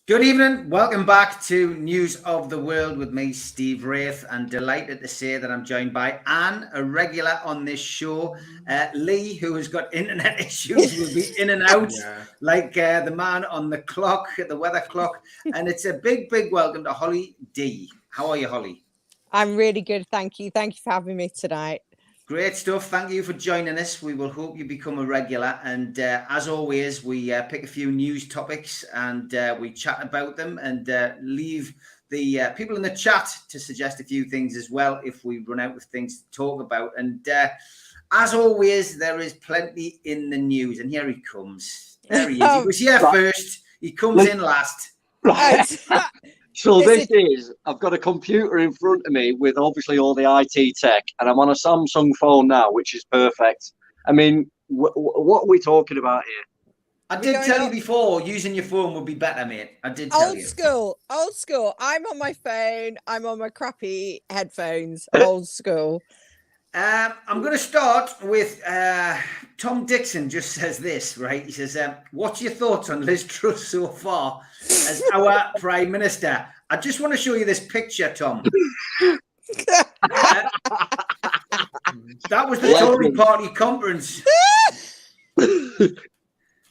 Good evening. Welcome back to News of the World with me, Steve Wraith, and delighted to say that I'm joined by Anne, a regular on this show. Lee, who has got internet issues, will be in and out like the man on the clock, the weather clock. And it's a big, big welcome to Holly D. How are you, Holly? I'm really good, thank you. Thank you for having me tonight. Great stuff. Thank you for joining us. We will hope you become a regular. And as always, we pick a few news topics and we chat about them and leave the people in the chat to suggest a few things as well if we run out of things to talk about. And as always, there is plenty in the news. And here he comes. There he is. He was here first. He comes in last. So this is, I've got a computer in front of me with obviously all the IT tech, and I'm on a Samsung phone now, which is perfect. I mean, what are we talking about here? I did tell you before, using your phone would be better, mate. I did tell you. Old school. I'm on my phone. I'm on my crappy headphones. Old school. I'm going to start with Tom Dixon just says this, right? He says, what's your thoughts on Liz Truss so far as our Prime Minister? I just want to show you this picture, Tom. That was the Tory party conference.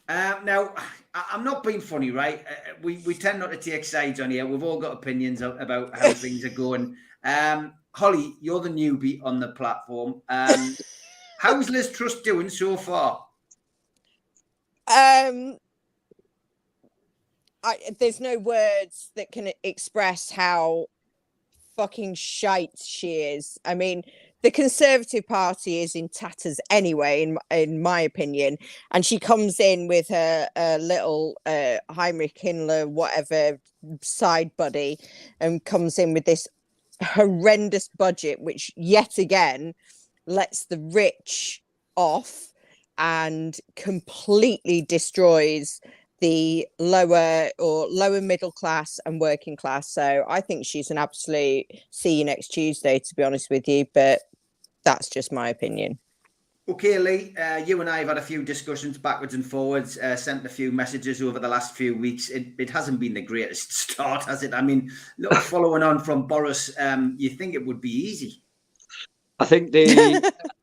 Now, I'm not being funny, right? We tend not to take sides on here. We've all got opinions about how things are going. Holly, you're the newbie on the platform. How's Liz Truss doing so far? There's no words that can express how fucking shite she is. I mean, the Conservative Party is in tatters anyway, in my opinion. And she comes in with her little Heinrich Himmler, whatever, side buddy, and comes in with this horrendous budget, which yet again lets the rich off and completely destroys the lower middle class and working class. So I think she's an absolute see you next Tuesday, to be honest with you, but that's just my opinion. Okay, Lee, you and I have had a few discussions backwards and forwards, sent a few messages over the last few weeks. It hasn't been the greatest start, has it? I mean, look, following on from Boris, you think it would be easy? I think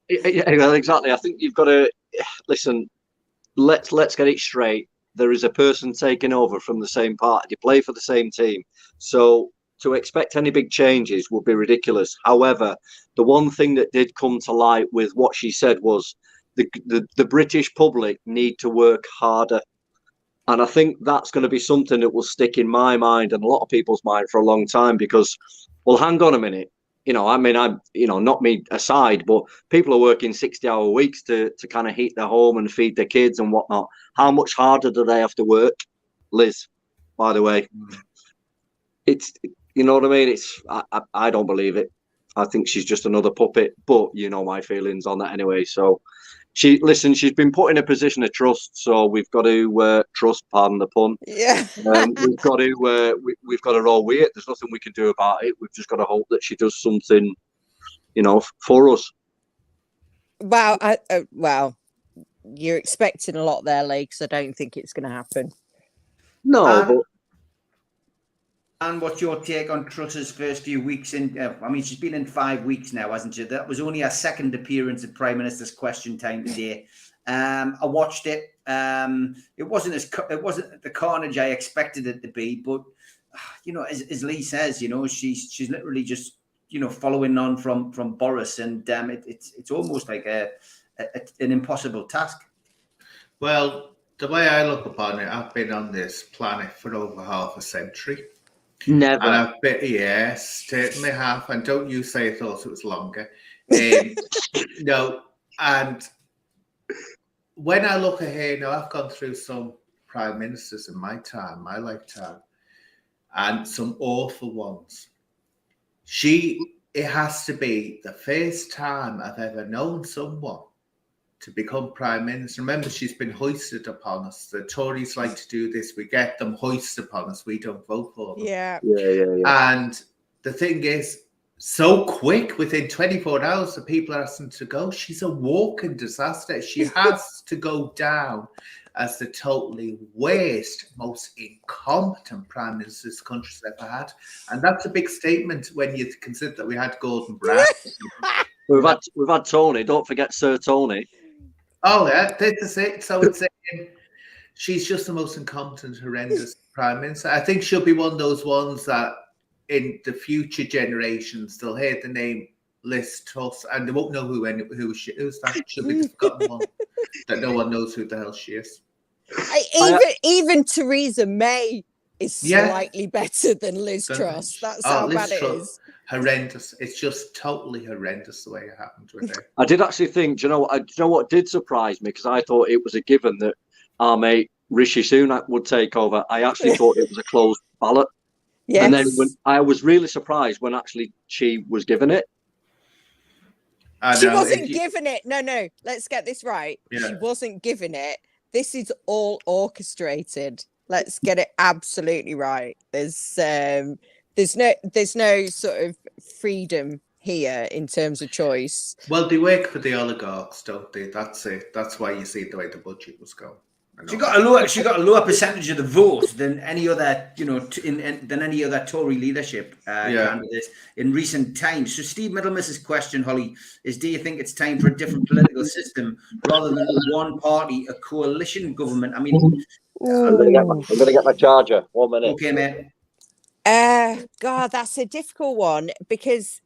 exactly. I think you've got to listen. Let's get it straight. There is a person taking over from the same party. They play for the same team, so to expect any big changes would be ridiculous. However, the one thing that did come to light with what she said was the British public need to work harder. And I think that's going to be something that will stick in my mind and a lot of people's mind for a long time because, well, hang on a minute. You know, I mean, not me aside, but people are working 60-hour weeks to kind of heat their home and feed their kids and whatnot. How much harder do they have to work? Liz, by the way, it's, you know what I mean? I don't believe it. I think she's just another puppet, but you know my feelings on that anyway. So she's been put in a position of trust, so we've got to trust, pardon the pun. Yeah. we've got to roll with it. There's nothing we can do about it. We've just got to hope that she does something, for us. Well, you're expecting a lot there, Lee, because I don't think it's going to happen. No, but. And what's your take on Truss's first few weeks in? I mean, she's been in 5 weeks now, hasn't she? That was only her second appearance at Prime Minister's Question Time today. I watched it. It wasn't the carnage I expected it to be, but as Lee says, she's literally just following on from Boris, and it's almost like an impossible task. Well, the way I look upon it, I've been on this planet for over half a century. Never. And I've been, yes, certainly have. And don't you say I thought it was longer. No. And when I look at her, I've gone through some prime ministers in my lifetime, and some awful ones. It has to be the first time I've ever known someone to become prime minister. Remember, she's been hoisted upon us. The Tories like to do this. We get them hoisted upon us. We don't vote for them. Yeah. And the thing is, so quick, within 24 hours, the people are asking to go. She's a walking disaster. She has to go down. as the totally worst, most incompetent prime minister this country's ever had. And that's a big statement when you consider that we had Gordon Brown. We've had Tony. Don't forget Sir Tony. Oh, yeah, this is it. So it's she's just the most incompetent, horrendous prime minister. I think she'll be one of those ones that in the future generations, they'll hear the name Liz Truss and they won't know who's that. She'll be the forgotten one that no one knows who the hell she is. Even Theresa May is slightly better than Liz Truss. That's how Liz bad it Truss, is. Horrendous. It's just totally horrendous the way it happened with her. I did actually think, do you know what did surprise me? Because I thought it was a given that our mate Rishi Sunak would take over. I actually thought it was a closed ballot. Yes. And then I was really surprised when actually she was given it. She wasn't given it. No. Let's get this right. Yeah. She wasn't given it. This is all orchestrated. Let's get it absolutely right. There's no sort of freedom here in terms of choice. Well, they work for the oligarchs, don't they? That's it. That's why you see the way the budget was going. She got a lower percentage of the vote than any other, than any other Tory leadership candidates in recent times. So Steve Middlemas's question, Holly, is: do you think it's time for a different political system rather than one party, a coalition government? I mean, I'm gonna get my charger. 1 minute. Okay, mate. God, that's a difficult one because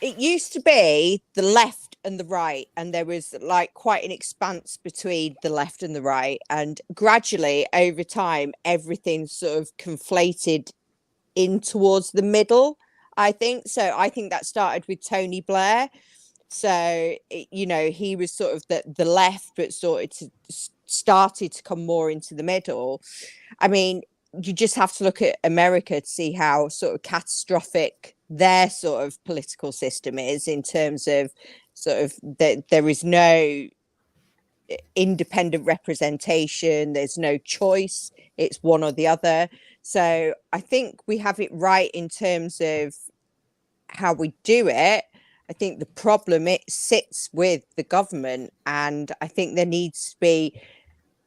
it used to be the left and the right, and there was like quite an expanse between the left and the right, and gradually over time everything sort of conflated in towards the middle, I think. So I think that started with Tony Blair. So he was sort of the left, but started to come more into the middle. I mean, you just have to look at America to see how sort of catastrophic their sort of political system is, in terms of sort of that there is no independent representation, there's no choice, it's one or the other. So I think we have it right in terms of how we do it. I think the problem, it sits with the government, and I think there needs to be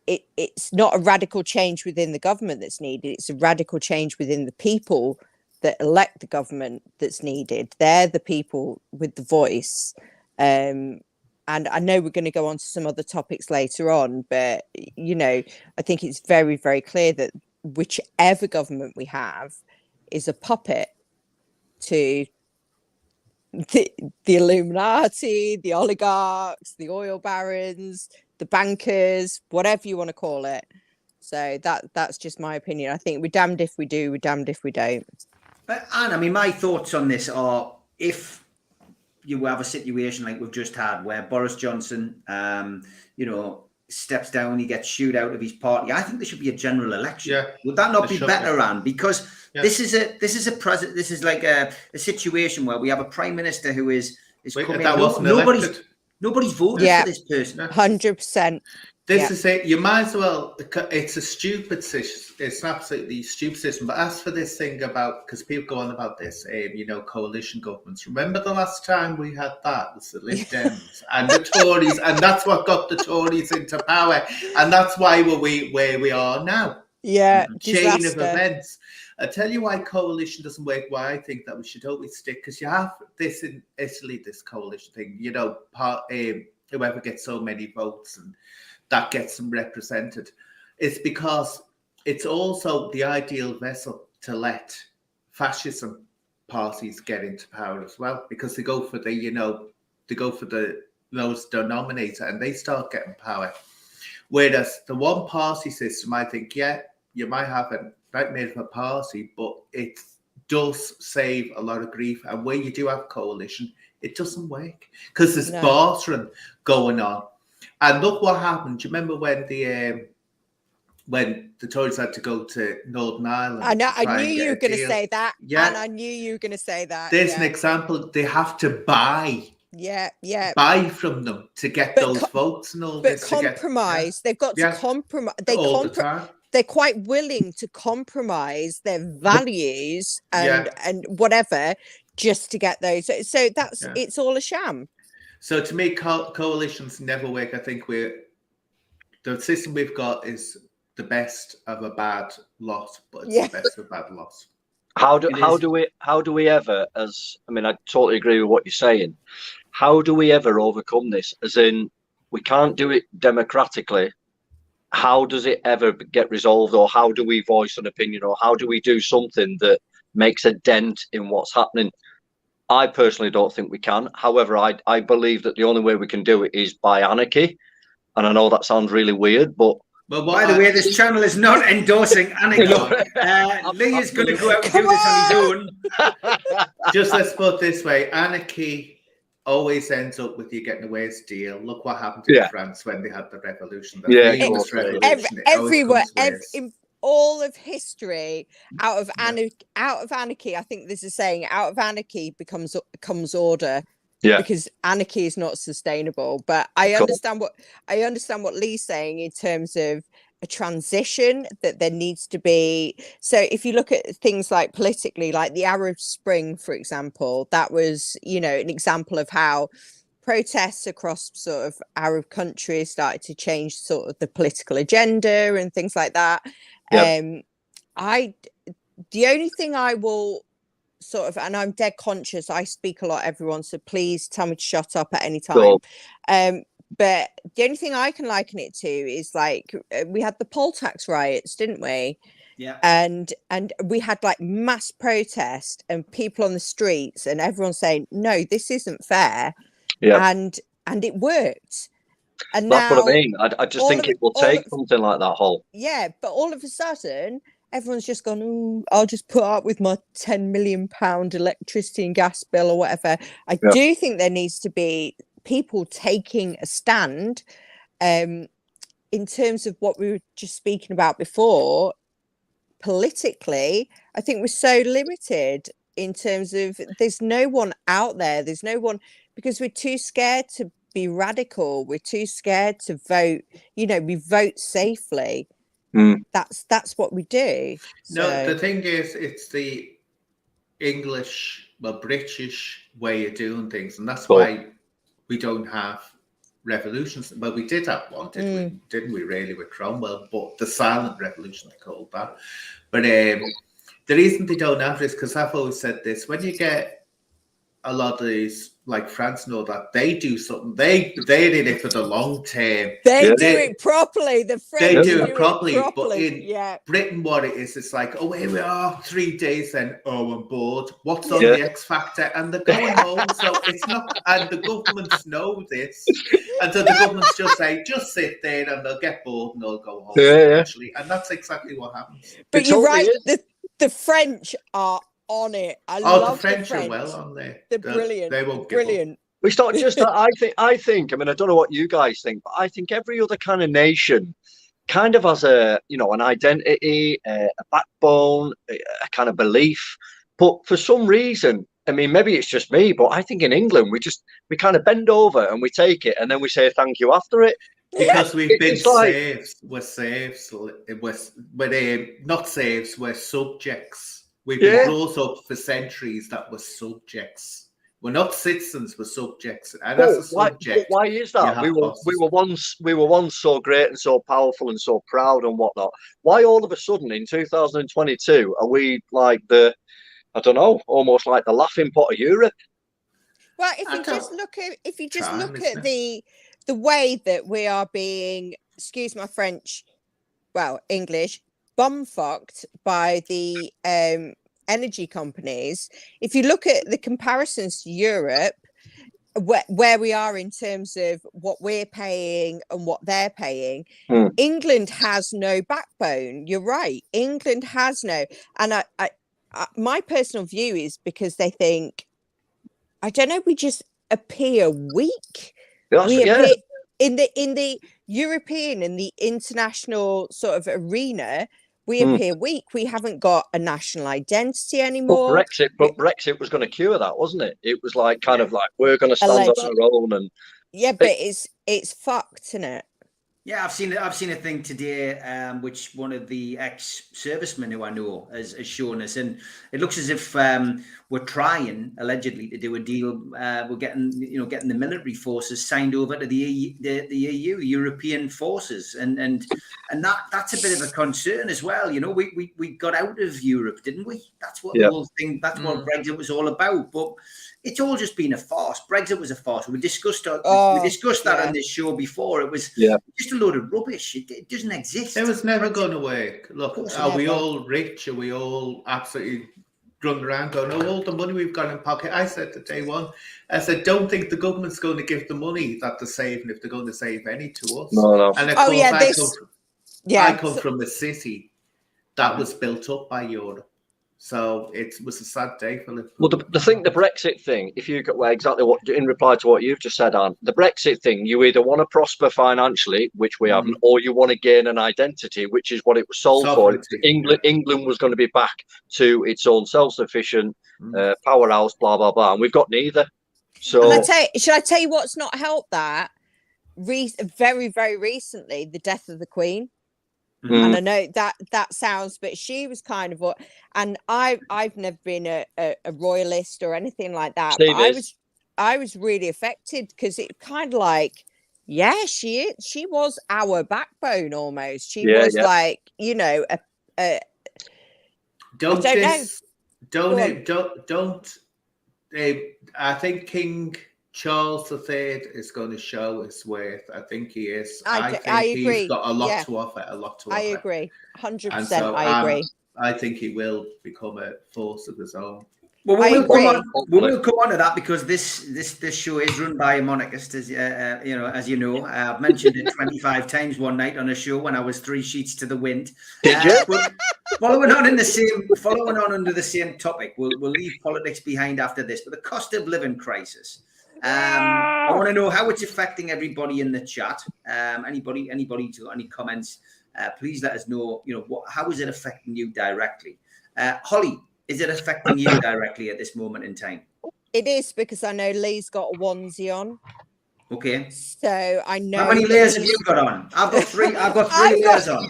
it's not a radical change within the government that's needed, it's a radical change within the people that elect the government that's needed. They're the people with the voice. And I know we're going to go on to some other topics later on, but I think it's very, very clear that whichever government we have is a puppet to the Illuminati, the oligarchs, the oil barons, the bankers, whatever you want to call it. So that's just my opinion. I think we're damned if we do, we're damned if we don't. Anne, I mean, my thoughts on this are, if you have a situation like we've just had where Boris Johnson, steps down, he gets shooed out of his party, I think there should be a general election. Yeah, would that not be better, Anne? Because this is like a situation where we have a prime minister who is coming. Nobody's voted for this person. 100%. This is it. You might as well. It's a stupid system. It's an absolutely stupid system. But as for this thing about, because people go on about this, coalition governments. Remember the last time we had that was the Lib Dems and the Tories, and that's what got the Tories into power, and that's why we're where we are now. Yeah, chain of events. I tell you why coalition doesn't work. Why I think that we should always stick, because you have this in Italy, this coalition thing. Whoever gets so many votes and that gets them represented. It's because it's also the ideal vessel to let fascism parties get into power as well, because they go for the lowest denominator and they start getting power. Whereas the one party system, I think, you might have a nightmare of a party, but it does save a lot of grief. And where you do have coalition, it doesn't work because there's bartering going on. And look what happened. Do you remember when the Tories had to go to Northern Ireland? I know. I knew you were going to say that. Yeah. And I knew you were going to say that. There's an example. They have to buy. Yeah. Buy from them to get those votes and all this. But compromise. They've got to compromise. They're quite willing to compromise their values and whatever just to get those. So it's all a sham. So to me, coalitions never work. I think the system we've got is the best of a bad lot, but it's Yeah. the best of a bad lot. How It is. do we ever, as I mean, I totally agree with what you're saying. How do we ever overcome this? As in, we can't do it democratically. How does it ever get resolved, or how do we voice an opinion, or how do we do something that makes a dent in what's happening? I personally don't think we can. However, I believe that the only way we can do it is by anarchy. And I know that sounds really weird, but But By the way, this channel is not endorsing anarchy. Lee is going to go out and do this on his own. just let's put it this way: anarchy always ends up with you getting a wage deal. Look what happened in France when they had the revolution. The Yeah, famous totally. revolution. It always Everywhere, comes ways. in all of history, out of anarchy, I think there's a saying: out of anarchy comes order. Yeah. Because anarchy is not sustainable. But I understand what Lee's saying in terms of a transition, that there needs to be. So if you look at things like politically, like the Arab Spring, for example, that was, you know, an example of how protests across sort of Arab countries started to change sort of the political agenda and things like that. Yep. The only thing I will sort of, and I'm dead conscious, I speak a lot, everyone, so please tell me to shut up at any time. Cool. But the only thing I can liken it to is like we had the poll tax riots, didn't we? Yeah. And we had like mass protest and people on the streets and everyone saying, no, this isn't fair. Yeah. And it worked. And That's now, what I mean. I just think it will take something like that whole. Yeah, but all of a sudden, everyone's just gone, oh, I'll just put up with my £10 million electricity and gas bill or whatever. I do think there needs to be people taking a stand in terms of what we were just speaking about before. Politically, I think we're so limited in terms of there's no one out there. There's no one, because we're too scared to be radical. We're too scared to vote. You know, we vote safely. That's what we do. No, the thing is, it's the English, British way of doing things, and that's why we don't have revolutions. Well, we did have one, didn't we? Really, with Cromwell, but the silent revolution they called that. But the reason they don't have this, because I've always said this: when you get a lot of these, like France, know that they do something. They're in it for the long term. They do it properly. The French they do it properly. But in yeah. Britain, what it is, it's like, oh, here we are, 3 days, then, oh, I'm bored. What's on the X Factor? And they're going home. So it's not, and the governments know this. And so the governments just say, just sit there and they'll get bored and they'll go home eventually. And that's exactly what happens. But you're right. The French are on it. I love the French. Are well on there. They're brilliant. They won't brilliant. It's not just that. I think. I mean, I don't know what you guys think, but I think every other kind of nation kind of has a, you know, an identity, a backbone, a kind of belief. But for some reason, I mean, maybe it's just me, but I think in England we kind of bend over and we take it and then we say thank you after it. Because we've been slaves. We're slaves. We're not slaves. We're subjects. We've been brought up for centuries that we're subjects. We're not citizens, we're subjects. And as a subject, why is that? We were once so great and so powerful and so proud and whatnot. Why all of a sudden in 2022 are we like I don't know, almost like the laughing pot of Europe? Well, if you just look at the way that we are being, excuse my French, well, English, bumfucked by the energy companies. If you look at the comparisons to Europe, where we are in terms of what we're paying and what they're paying, England has no backbone. You're right. England has no. And I my personal view is because they think, I don't know, we just appear weak. Appear in the European and the international sort of arena. We appear weak. We haven't got a national identity anymore. But Brexit was going to cure that, wasn't it? It was like kind of like we're going to stand on our own, and but it's fucked, isn't it? Yeah, I've seen it. I've seen a thing today, which one of the ex-servicemen who I know has shown us, and it looks as if we're trying allegedly to do a deal. We're getting the military forces signed over to the EU, European forces, and that's a bit of a concern as well. You know, we got out of Europe, didn't we? That's what the whole thing. That's what Brexit was all about. But it's all just been a farce. Brexit was a farce. We discussed that on this show before. It was just a load of rubbish. It doesn't exist. It was never going to work. Look, are we never. all rich? Are we all absolutely running around going, oh, all the money we've got in pocket? I said to day one, I said, don't think the government's going to give the money that they're saving if they're going to save any to us. No. And of course, I come so, from a city that was built up by Europe. So it was a sad day for Liverpool. Well, the Brexit thing, if you get exactly what, in reply to what you've just said, Anne, the Brexit thing, you either want to prosper financially, which we haven't, or you want to gain an identity, which is what it was sold for. England was going to be back to its own self-sufficient powerhouse, blah, blah, blah. And we've got neither. So, should I tell you what's not helped that? Very, very recently, the death of the Queen. And I know that sounds, but she was kind of what, and I've never been a royalist or anything like that. But I was really affected because it kind of like, she was our backbone almost. She was like, you know, I think King Charles III is going to show his worth. I think he is. I think agree. He's got a lot to offer. I agree. 100%. I agree. I think he will become a force of his own. Well, we'll come on to that because this show is run by a monarchist, as you know. I've mentioned it 25 times one night on a show when I was 3 sheets to the wind. Did you? Following on under the same topic, we'll leave politics behind after this. But the cost of living crisis. I want to know how it's affecting everybody in the chat. Anybody got any comments? Please let us know. You know, how is it affecting you directly? Holly, is it affecting you directly at this moment in time? It is, because I know Lee's got a onesie on. Okay. So I know. How many layers have you got on? I've got three. I've got three layers on.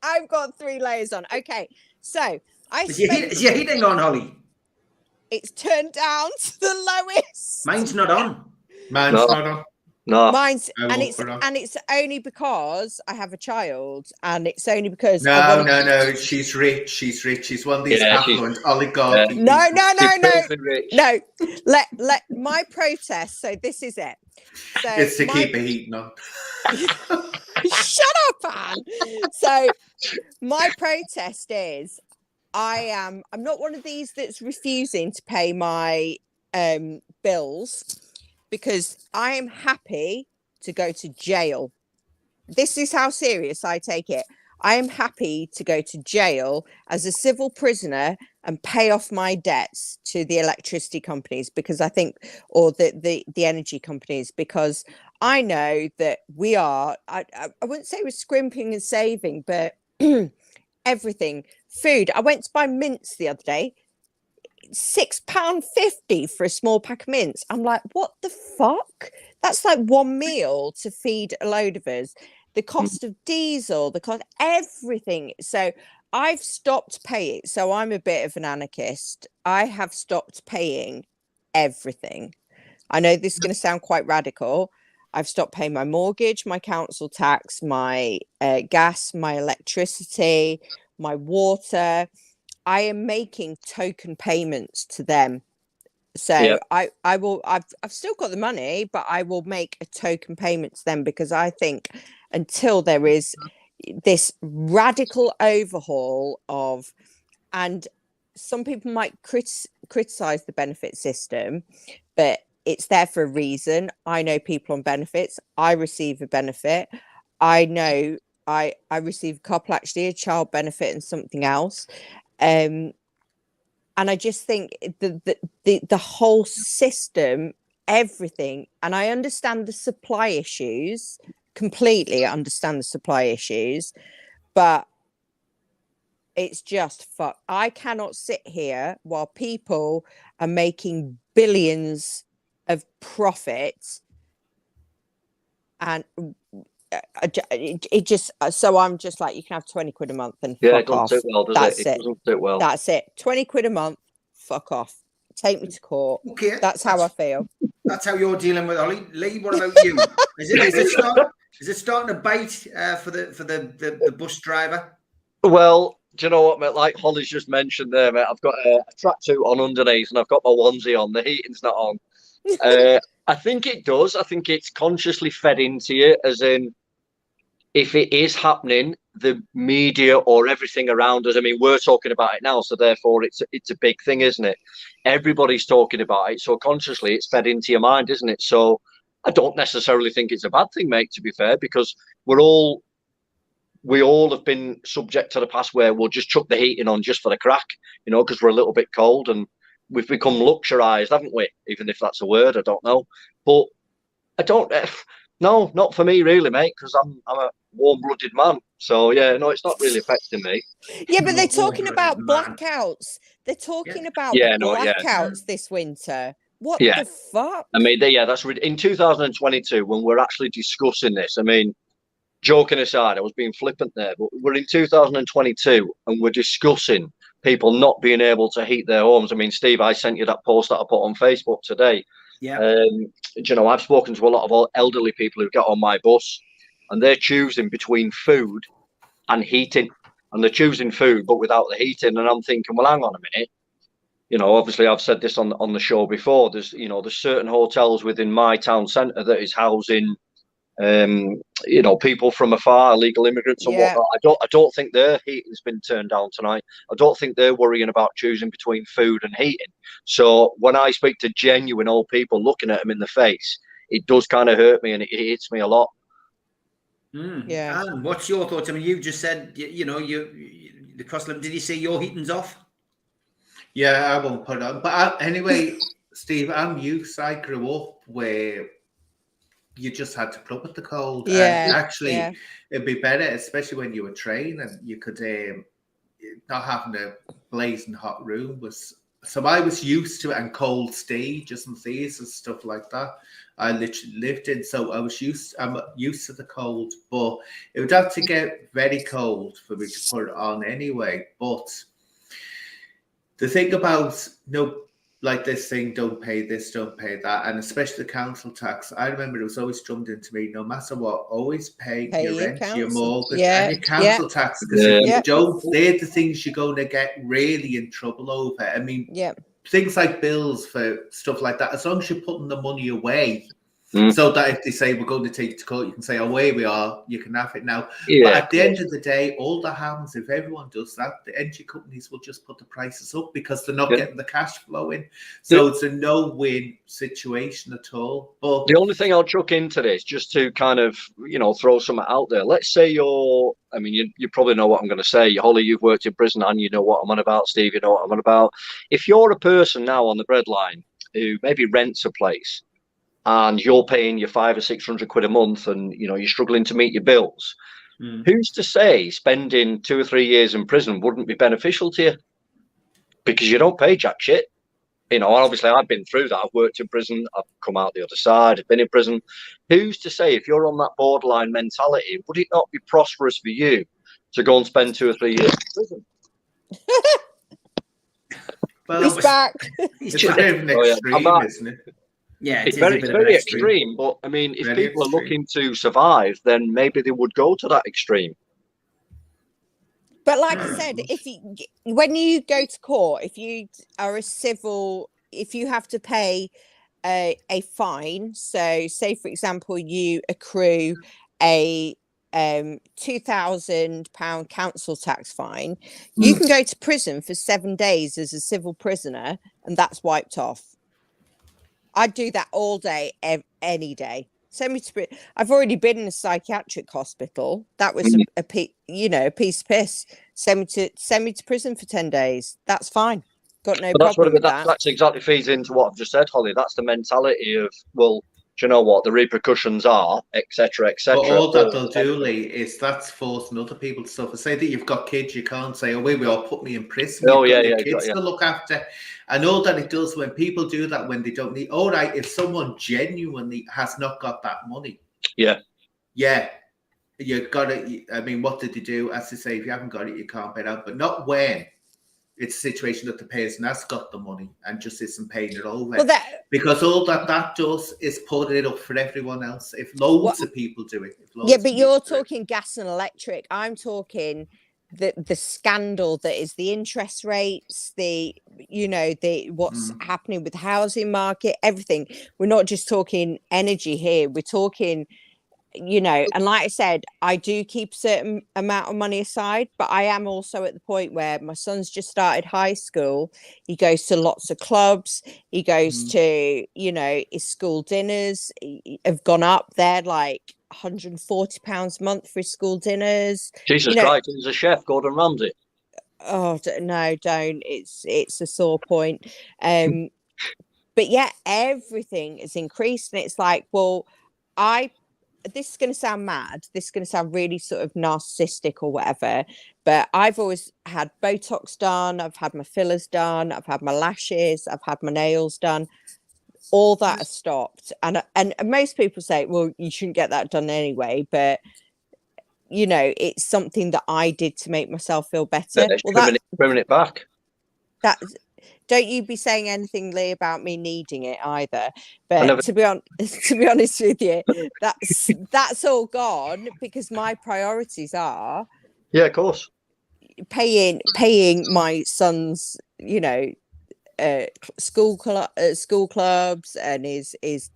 I've got 3 layers on. Okay. So Is your heating on, Holly? It's turned down to the lowest. Mine's not on. Mine's not on. No. Mine's and it's only because I have a child, and it's only because no. She's rich. She's one of these affluent oligarchy. No. Let my protest. So this is it. So it's to keep the heating on. Shut up, Anne. So my protest is I'm not one of these that's refusing to pay my bills, because I am happy to go to jail. This is how serious I take it. I am happy to go to jail as a civil prisoner and pay off my debts to the electricity companies, because I think, or the energy companies, because I know that we are, I wouldn't say we're scrimping and saving, but everything. Food. I went to buy mints the other day. £6.50 for a small pack of mints. I'm like, what the fuck? That's like one meal to feed a load of us. The cost of diesel, the cost, everything. So I've stopped paying. So I'm a bit of an anarchist. I have stopped paying everything. I know this is going to sound quite radical. I've stopped paying my mortgage, my council tax, my gas, my electricity, my water. I am making token payments to them. So I will, I've still got the money, but I will make a token payment to them, because I think until there is this radical overhaul of, and some people might criticize the benefit system, but it's there for a reason. I know people on benefits. I receive a benefit. I know I receive a couple, actually, a child benefit and something else. And I just think the whole system, everything, and I understand the supply issues, completely understand the supply issues, but it's just fuck. I cannot sit here while people are making billions of profit, and it just so I'm just like, you can have 20 quid a month and Yeah, fuck it doesn't off. sit well, does That's it? it. Doesn't sit well. That's it. 20 quid a month, fuck off. Take me to court. Okay, That's how I feel. That's how you're dealing with Ollie. Lee, what about you? Is it starting to bite for the bus driver? Well, do you know what, mate? Like Holly's just mentioned there, mate, I've got a tracksuit on underneath and I've got my onesie on. The heating's not on. I think it does. I think it's consciously fed into you, as in, if it is happening, the media or everything around us, I mean, we're talking about it now, so therefore it's a big thing, isn't it? Everybody's talking about it, so consciously it's fed into your mind, isn't it? So I don't necessarily think it's a bad thing, mate, to be fair, because we all have been subject to the past where we'll just chuck the heating on just for the crack, you know, because we're a little bit cold, and we've become luxurized, haven't we? Even if that's a word, I don't know. But I don't, no, not for me really, mate, because I'm a warm-blooded man. So yeah, no, it's not really affecting me. Yeah, but they're You're a talking about warm-blooded man. blackouts. They're talking about Yeah. blackouts this winter. What Yeah. the fuck? I mean, that's in 2022 when we're actually discussing this. I mean, joking aside, I was being flippant there, but we're in 2022 and we're discussing people not being able to heat their homes. I mean, Steve, I sent you that post that I put on Facebook today. Yeah. You know, I've spoken to a lot of elderly people who get on my bus, and they're choosing between food and heating, and they're choosing food but without the heating. And I'm thinking, well, hang on a minute. You know, obviously I've said this on the show before. There's certain hotels within my town centre that is housing people from afar, illegal immigrants and whatnot. I don't think their heating's been turned down tonight. I don't think they're worrying about choosing between food and heating. So when I speak to genuine old people, looking at them in the face, it does kind of hurt me, and it hits me a lot. Yeah. And what's your thoughts? I mean, you just said, the cost limit. Did you say your heating's off? Yeah, I won't put it on. But anyway, Steve, I'm used. I grew up where you just had to put up with the cold. Yeah, and actually, yeah. it'd be better, especially when you were training. You could not having a blazing hot room was. So I was used to it, and cold stages and things and stuff like that. I literally lived in, so I'm used to the cold, but it would have to get very cold for me to put it on anyway. But the thing about like this thing, don't pay this, don't pay that, and especially the council tax. I remember it was always drummed into me, no matter what, always pay your rent, your mortgage, and your council tax. Because if you don't, they're the things you're going to get really in trouble over. I mean, things like bills for stuff like that, as long as you're putting the money away, so that if they say we're going to take it to court, you can say, oh, here we are, you can have it now. But at the end of the day, all that happens, if everyone does that, the energy companies will just put the prices up because they're not getting the cash flow in. So it's a no-win situation at all. But the only thing I'll chuck into this, just to kind of, throw something out there. Let's say you probably know what I'm going to say. Holly, you've worked in prison and you know what I'm on about. Steve, you know what I'm on about. If you're a person now on the breadline who maybe rents a place, and you're paying your 500 or 600 quid a month, and you're struggling to meet your bills, who's to say spending 2 or 3 years in prison wouldn't be beneficial to you? Because you don't pay jack shit. Obviously I've been through that. I've worked in prison, I've come out the other side, I've been in prison. Who's to say, if you're on that borderline mentality, would it not be prosperous for you to go and spend 2 or 3 years in prison? Well, He's back. It's a bit of an extreme, isn't it? Yeah, it's very extreme. But I mean, if people are looking to survive, then maybe they would go to that extreme. But like I said, when you go to court, if you have to pay a fine, so say for example you accrue a £2,000 council tax fine, you can go to prison for 7 days as a civil prisoner, and that's wiped off. I'd do that all day, any day. Send me to. I've already been in a psychiatric hospital. That was a piece of piss. Send me to prison for 10 days. That's fine. Got no problem with that. That's exactly feeds into what I've just said, Holly. That's the mentality of, well, do you know what the repercussions are, etc., etc. But all that they'll do, Lee, is that's forcing other people to suffer. Say that you've got kids, you can't say, "Oh, we all put me in prison." Oh, You've got kids to look after, and all that it does when people do that when they don't need. All right, if someone genuinely has not got that money, you got to. I mean, what did you do? As they say, if you haven't got it, you can't pay it out. But not when it's a situation that the person has got the money and just isn't paying it over. Well, because all that does is put it up for everyone else. If loads of people do it. But you're talking gas and electric. I'm talking the scandal that is the interest rates, the what's happening with the housing market, everything. We're not just talking energy here. We're talking, and like I said, I do keep a certain amount of money aside, but I am also at the point where my son's just started high school. He goes to lots of clubs. He goes to, his school dinners have gone up. They're like £140 a month for his school dinners. Jesus Christ, he's a chef, Gordon Ramsay. Oh no, don't. It's a sore point. But yeah, everything is increased, and it's like, well, this is going to sound mad. This is going to sound really sort of narcissistic or whatever, but I've always had Botox done. I've had my fillers done. I've had my lashes. I've had my nails done. All that has stopped. And most people say, well, you shouldn't get that done anyway. But, it's something that I did to make myself feel better. Well, bringing it back. Don't you be saying anything, Lee, about me needing it either. But to be honest with you, that's all gone because my priorities are, of course, paying my son's, school clubs and his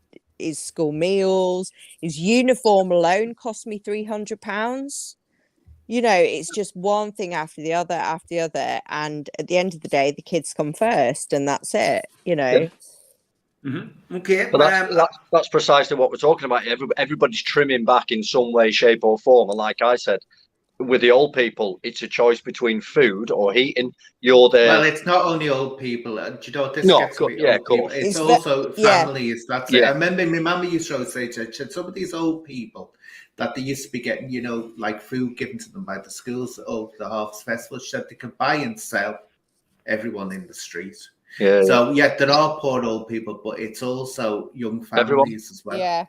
school meals. His uniform alone cost me £300. It's just one thing after the other, and at the end of the day, the kids come first, and that's it. Yeah. Okay, but that's precisely what we're talking about. Everybody's trimming back in some way, shape, or form, and like I said, with the old people, it's a choice between food or heating. Well, it's not only old people. This gets a bit old people. It's also families. That's it. I remember my mum used to say to some of these old people that they used to be getting, like food given to them by the schools over the Harvest Festival. She said they could buy and sell everyone in the street. Yeah. So there are poor old people, but it's also young families as well. Yeah.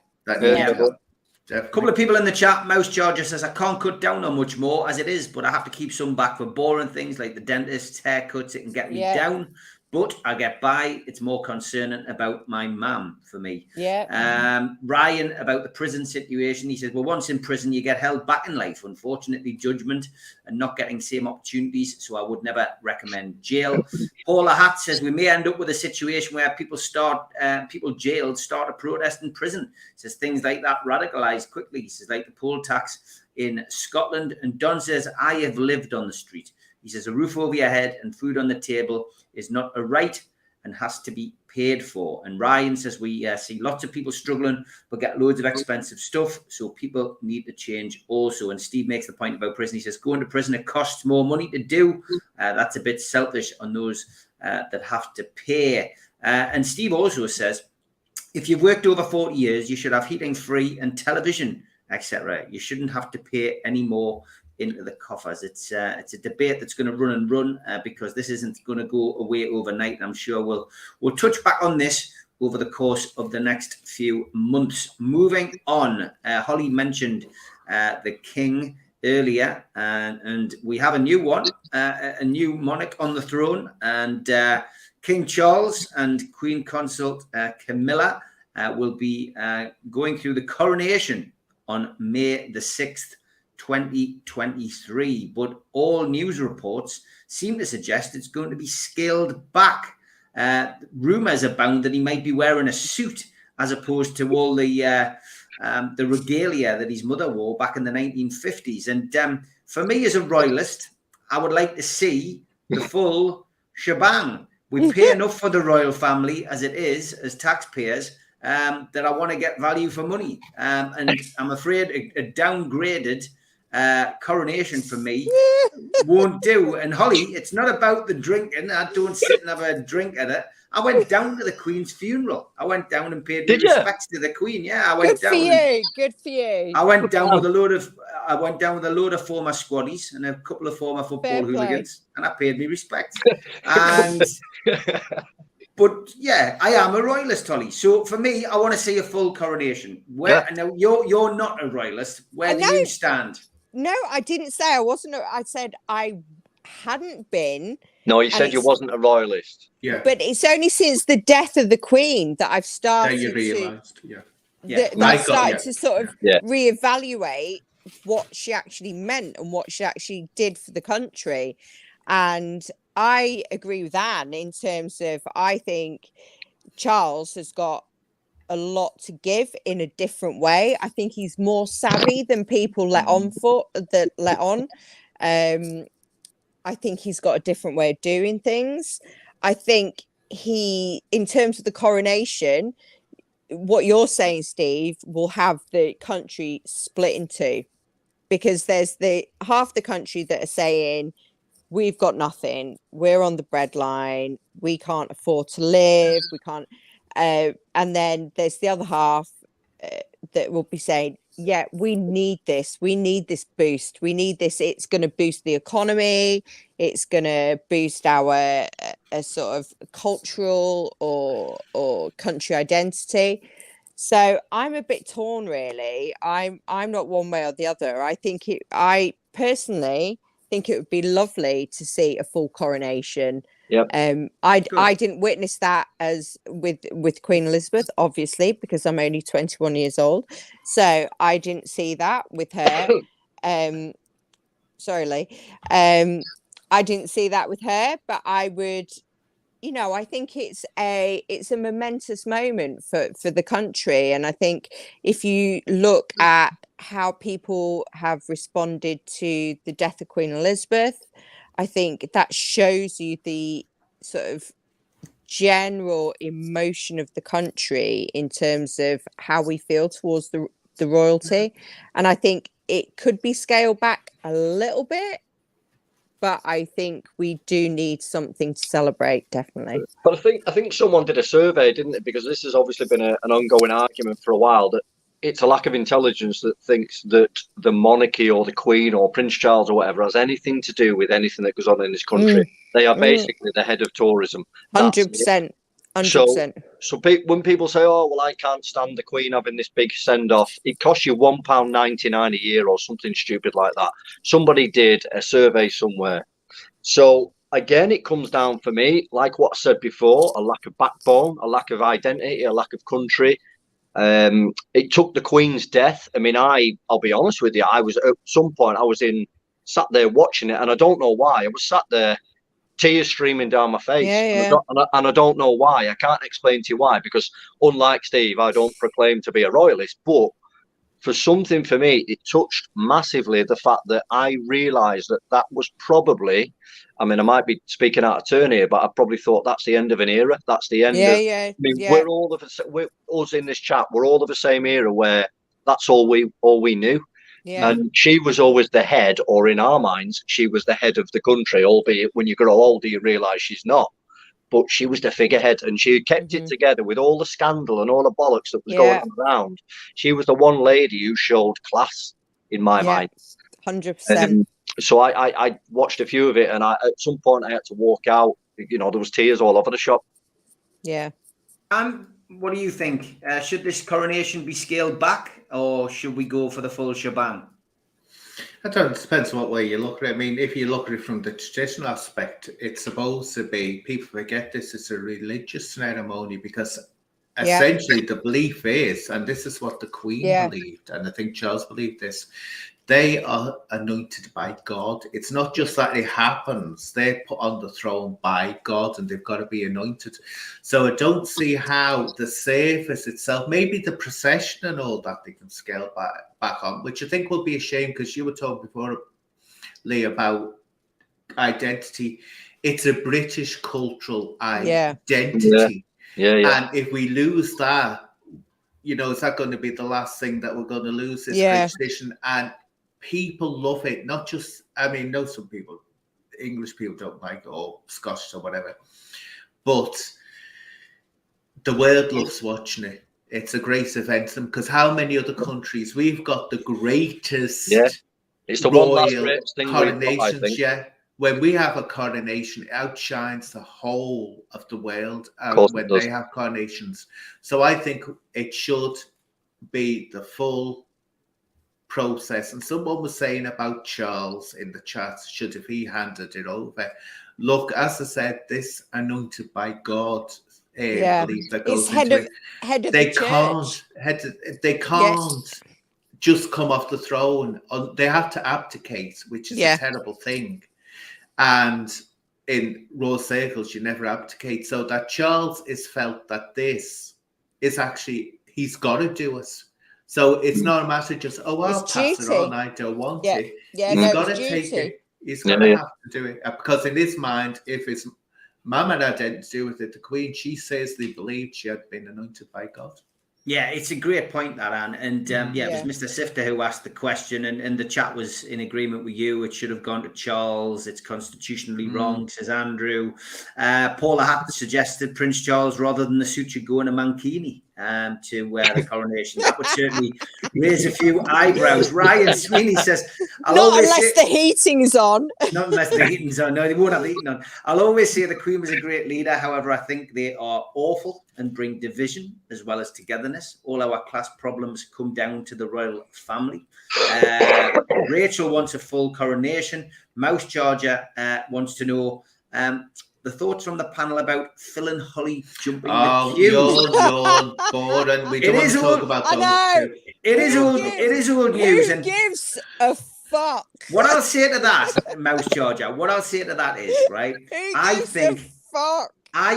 A couple of people in the chat, Mouse Charger says, I can't cut down on much more as it is, but I have to keep some back for boring things like the dentist's haircuts. It can get me down, but I get by. It's more concerning about my mum for me. Ryan, about the prison situation, he says, well, once in prison, you get held back in life. Unfortunately, judgment and not getting same opportunities. So I would never recommend jail. Paula Hatt says, we may end up with a situation where people jailed start a protest in prison. Says things like that radicalize quickly. He says, like the poll tax in Scotland. And Don says, I have lived on the street. He says, a roof over your head and food on the table is not a right and has to be paid for. And Ryan says, we see lots of people struggling but get loads of expensive stuff, so people need to change also. And Steve makes the point about prison. He says, going to prison, it costs more money to do. That's a bit selfish on those that have to pay. And Steve also says, if you've worked over 40 years, you should have heating free and television, etc. You shouldn't have to pay any more into the coffers. It's a debate that's going to run because this isn't going to go away overnight. I'm sure we'll touch back on this over the course of the next few months. Moving on, Holly mentioned the King earlier, and we have a new one, a new monarch on the throne, and King Charles and Queen Consort Camilla will be going through the coronation on May the 6th, 2023, but all news reports seem to suggest it's going to be scaled back. Rumors abound that he might be wearing a suit as opposed to all the regalia that his mother wore back in the 1950s. And for me as a royalist, I would like to see the full shebang. We pay enough for the royal family as it is, as taxpayers, that I want to get value for money. And I'm afraid a downgraded coronation for me won't do. And Holly, it's not about the drinking. I don't sit and have a drink at it. I went down to the Queen's funeral. I went down and paid respects to the Queen. Yeah, I went down. Good for you. I went down with a load of former squaddies and a couple of former football hooligans, and I paid me respect. And But yeah, I am a royalist, Holly. So for me, I want to see a full coronation. Where now you're not a royalist. Where do you stand? No, I didn't say I wasn't. I said I hadn't been. No, you said you wasn't a royalist. Yeah. But it's only since the death of the Queen that I've started That you realised, that I've started to sort of reevaluate what she actually meant and what she actually did for the country. And I agree with Anne in terms of, I think Charles has got a lot to give in a different way. I think he's more savvy than people let on. I think he's got a different way of doing things. I think in terms of the coronation, what you're saying, Steve, will have the country split in two, because there's the half the country that are saying, we've got nothing, we're on the breadline, we can't afford to live, we can't. And then there's the other half that will be saying, yeah, we need this boost, we need this, it's going to boost the economy, it's going to boost our sort of cultural or country identity. So I'm a bit torn, really. I'm not one way or the other. I personally think it would be lovely to see a full coronation. Yep. I didn't witness that as with Queen Elizabeth, obviously, because I'm only 21 years old. So I didn't see that with her. Sorry, Lee. I didn't see that with her, but I would, I think it's a momentous moment for the country. And I think if you look at how people have responded to the death of Queen Elizabeth, I think that shows you the sort of general emotion of the country in terms of how we feel towards the royalty. And I think it could be scaled back a little bit, but I think we do need something to celebrate, definitely. But I think someone did a survey, didn't it? Because this has obviously been an ongoing argument for a while, that it's a lack of intelligence that thinks that the monarchy or the Queen or Prince Charles or whatever has anything to do with anything that goes on in this country. They are basically the head of tourism. 100%. 100%. So when people say, oh, well, I can't stand the Queen having this big send-off, it costs you £1.99 a year or something stupid like that. Somebody did a survey somewhere. So again, it comes down for me, like what I said before, a lack of backbone, a lack of identity, a lack of country. It took the Queen's death. I mean, I'll be honest with you, I was at some point, sat there watching it, and I don't know why. I was sat there, tears streaming down my face. And I don't know why. I can't explain to you why, because unlike Steve, I don't proclaim to be a royalist, but for something for me, it touched massively the fact that I realised that was probably, I mean, I might be speaking out of turn here, but I probably thought that's the end of an era. That's the end of, we're all us in this chat, we're all of the same era where that's all we knew. Yeah. And she was always the head, or in our minds, she was the head of the country, albeit when you grow older, you realise she's not. But she was the figurehead, and she kept it together with all the scandal and all the bollocks that was going around. She was the one lady who showed class in my mind. 100%. So I watched a few of it, and at some point I had to walk out. There was tears all over the shop. Yeah. What do you think? Should this coronation be scaled back, or should we go for the full shebang? I don't know, it depends on what way you look at it. I mean, if you look at it from the traditional aspect, it's supposed to be, people forget this, it's a religious ceremony, because essentially the belief is, and this is what the Queen believed, and I think Charles believed this, they are anointed by God. It's not just that it happens. They're put on the throne by God, and they've got to be anointed. So I don't see how the service itself, maybe the procession and all that, they can scale back on, which I think will be a shame, because you were talking before, Lee, about identity. It's a British cultural identity. And if we lose that, is that going to be the last thing that we're going to lose, this tradition? And people love it. Not just, no, some people, English people don't like it, or Scottish or whatever, but the world loves watching it. It's a great event, because how many other countries, we've got the greatest it's the royal coronations, when we have a coronation, it outshines the whole of the world course it when does. they have coronations. So I think it should be the full process. And someone was saying about Charles in the chat, should if he handed it over. Look, as I said, this anointed by God Yeah. belief that It's goes head into of it. the They church. they can't just come off the throne. They have to abdicate, which is Yeah. a terrible thing. And in royal circles, you never abdicate. So that Charles is felt that this is actually, he's got to do it. So it's not a matter of just, oh, I'll It's pass it duty. on. I don't want Yeah. it. Yeah, He's no, got it's to take duty. it. He's got to have to do it. Because in his mind, if his mama had anything to do with it, the Queen, she says they believed she had been anointed by God. Yeah, it's a great point, that, Anne. And it Yeah. was Mr. Sifter who asked the question, and the chat was in agreement with you. It should have gone to Charles. It's constitutionally wrong, says Andrew. Paula Hatt suggested Prince Charles rather than the suture going to Mankini to wear the coronation. That would certainly raise a few eyebrows. Ryan Sweeney says, Not unless the heating's on. Not unless the heating's on. No, they won't have the heating on. I'll always say the Queen was a great leader. However, I think they are awful and bring division as well as togetherness. All our class problems come down to the royal family. Rachel wants a full coronation. Mouse Charger wants to know the thoughts from the panel about Phil and Holly jumping the queue. You're boring. We don't want to talk about I know. It is old news. Who gives a fuck? What I'll say to that, Mouse Charger, what I'll say to that is, right, I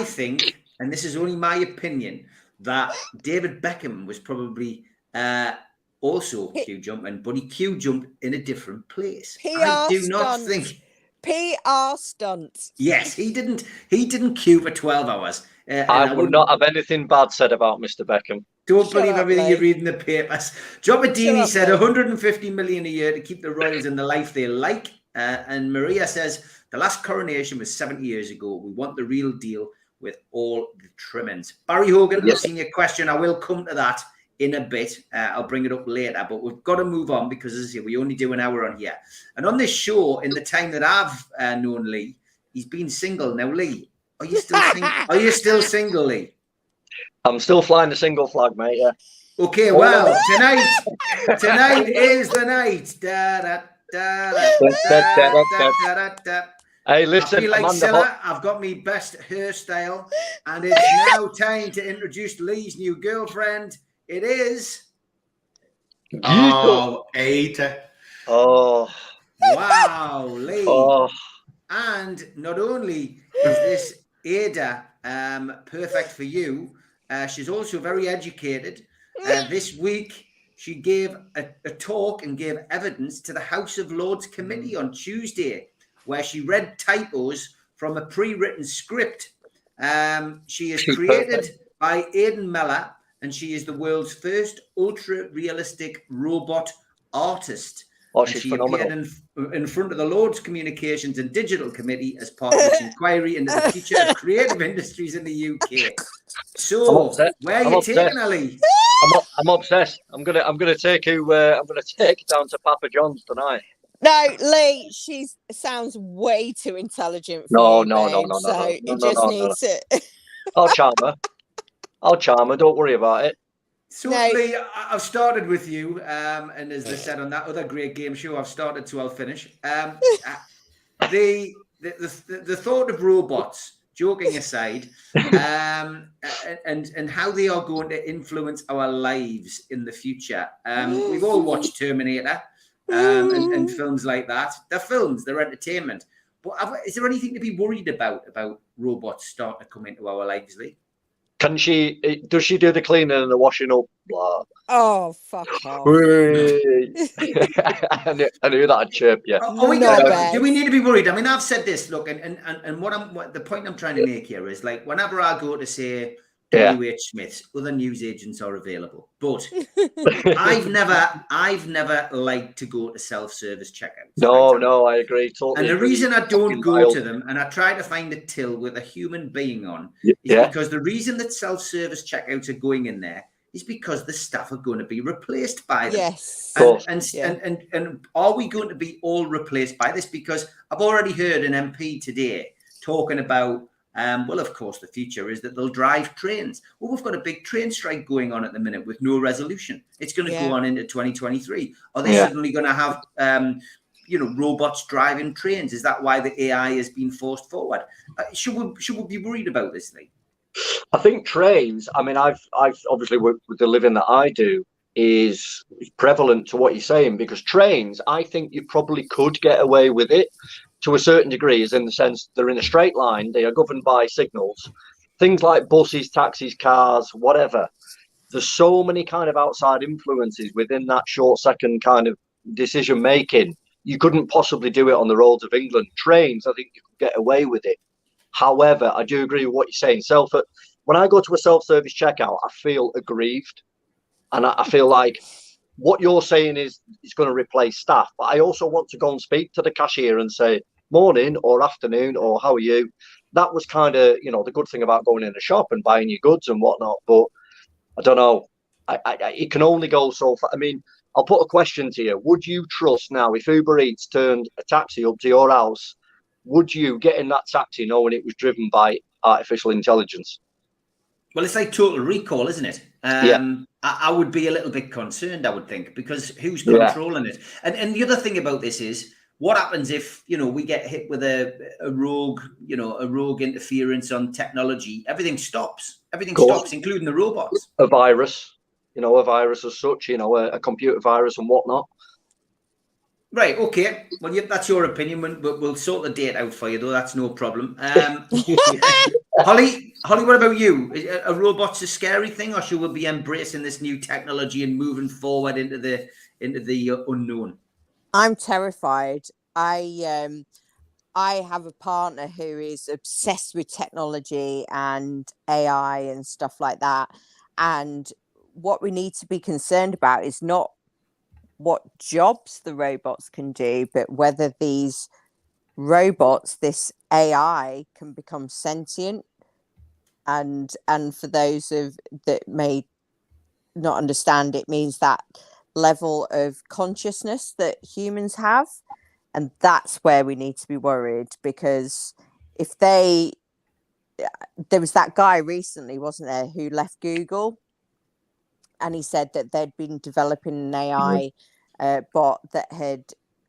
think, and this is only my opinion, that David Beckham was probably also queue jumping, but he queue jumped in a different place. I do not think... PR stunt. Yes, he didn't queue for 12 hours. I would not have anything bad said about Mr. Beckham. Don't believe everything you read in the papers. Jobadini said 150 million a year to keep the royals in the life they like. And Maria says the last coronation was 70 years ago. We want the real deal with all the trimmings. Barry Hogan, I've seen your question. I will come to that in a bit. I'll bring it up later, but we've got to move on because, as I say, we only do an hour on here. And on this show, in the time that I've known Lee, he's been single. Now, Lee, are you still single? Are you still single, Lee? I'm still flying the single flag, mate. Yeah. Okay. Well, tonight is the night. Da, da, da, da, da, da, da, da. Hey, listen, I feel like Silla, I've got me best hairstyle, and it's now time to introduce Lee's new girlfriend. It is. Oh, Ada. Oh. Wow, Lee. Oh. And not only is this Ada perfect for you, she's also very educated. This week, she gave a talk and gave evidence to the House of Lords Committee on Tuesday, where she read typos from a pre-written script. She is created by Aidan Meller, and she is the world's first ultra-realistic robot artist. Oh, she's she's phenomenal. appeared in front of the Lords Communications and Digital Committee as part of its inquiry into the future of creative industries in the UK. So, where are you taking her, Lee? I'm obsessed. I'm gonna take you. I'm gonna take you down to Papa John's tonight. No, Lee, she sounds way too intelligent for No. you just need to. I'll charm her. Don't worry about it. So, Lee, I've started with you, and as they said on that other great game show, I've started, so I'll finish. The thought of robots, joking aside, and how they are going to influence our lives in the future. We've all watched Terminator and films like that. They're films, they're entertainment. But is there anything to be worried about robots starting to come into our lives, Lee? Does she do the cleaning and the washing up? Blah. Oh, fuck off. I knew that'd chirp you. Do we need to be worried? I mean, I've said this, look, and what the point I'm trying to make here is, like, whenever I go to say WH Smith's, other newsagents are available. But I've never liked to go to self-service checkouts. No, I agree totally. And the reason I don't go to them, and I try to find a till with a human being on, is because the reason that self-service checkouts are going in there is because the staff are going to be replaced by them. Yes. And are we going to be all replaced by this? Because I've already heard an MP today talking about, well, of course, the future is that they'll drive trains. Well, we've got a big train strike going on at the minute with no resolution. It's going to go on into 2023. Are they suddenly going to have, robots driving trains? Is that why the AI has been forced forward? Should we be worried about this thing? I think trains, I mean, I've obviously with the living that I do is prevalent to what you're saying, because trains, I think you probably could get away with it to a certain degree, is in the sense they're in a straight line, they are governed by signals. Things like buses, taxis, cars, whatever. There's so many kind of outside influences within that short second kind of decision making. You couldn't possibly do it on the roads of England. Trains, I think you could get away with it. However, I do agree with what you're saying. When I go to a self-service checkout, I feel aggrieved, and I feel like what you're saying is going to replace staff. But I also want to go and speak to the cashier and say, morning or afternoon, or how are you? That was kind of, the good thing about going in a shop and buying your goods and whatnot. But I don't know. It can only go so far. I mean, I'll put a question to you. Would you trust now, if Uber Eats turned a taxi up to your house, would you get in that taxi knowing it was driven by artificial intelligence? Well, it's like Total Recall, isn't it? I would be a little bit concerned, I would think, because who's controlling it? And the other thing about this is, what happens if, we get hit with a rogue interference on technology? Everything stops. Everything stops, including the robots. A virus, a virus as such, a computer virus and whatnot. Right. Okay. Well, that's your opinion. We'll sort the date out for you, though. That's no problem. Holly, what about you? Are robots a scary thing, or should we be embracing this new technology and moving forward into the unknown? I'm terrified. I have a partner who is obsessed with technology and AI and stuff like that. And what we need to be concerned about is not what jobs the robots can do, but whether these robots, this AI, can become sentient. And for those that may not understand, it means that level of consciousness that humans have. And that's where we need to be worried, because if there was that guy recently, wasn't there, who left Google, and he said that they'd been developing an AI bot that had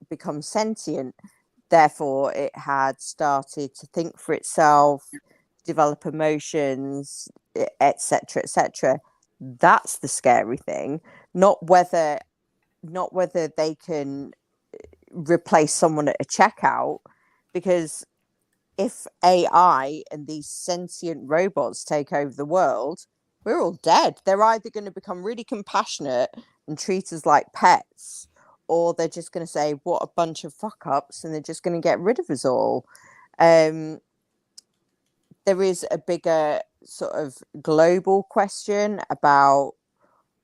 become sentient. Therefore, it had started to think for itself, develop emotions, etc., etc. That's the scary thing, not whether they can replace someone at a checkout, because if AI and these sentient robots take over the world, we're all dead. They're either going to become really compassionate and treat us like pets, or they're just going to say, what a bunch of fuck ups, and they're just going to get rid of us all. There is a bigger sort of global question about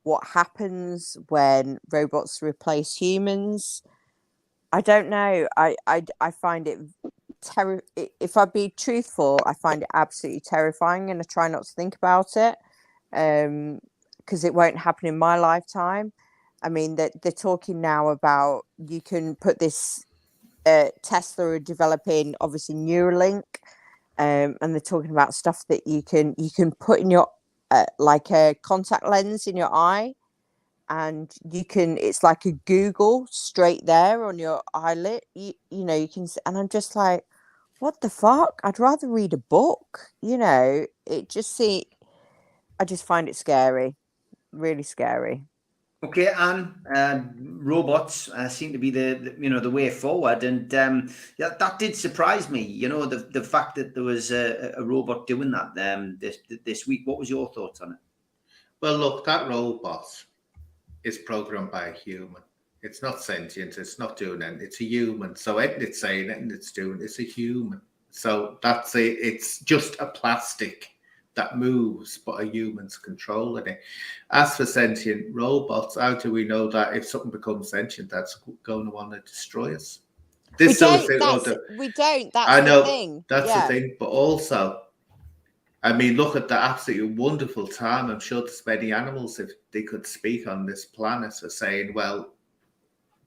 what happens when robots replace humans. I don't know. I find it if I be truthful, I find it absolutely terrifying, and I try not to think about it, because it won't happen in my lifetime. I mean, they're talking now about, you can put this, Tesla are developing obviously Neuralink, and they're talking about stuff that you can put in your like a contact lens in your eye, and it's like a Google straight there on your eyelid. You can, and I'm just like, what the fuck? I'd rather read a book. I just find it scary, really scary. Okay, and robots seem to be the way forward, and that did surprise me. The fact that there was a robot doing that this week. What was your thoughts on it? Well, look, that robot is programmed by a human. It's not sentient. It's not doing anything. It's a human. So anything it's saying, anything it's doing, it's a human. So that's it. It's just a plastic that moves, but a human's controlling it. As for sentient robots, how do we know that if something becomes sentient, that's going to want to destroy us? We don't. That's I know, the thing. that's the thing. But also, I mean, look at the absolutely wonderful time. I'm sure there's many animals, if they could speak on this planet, are saying, well,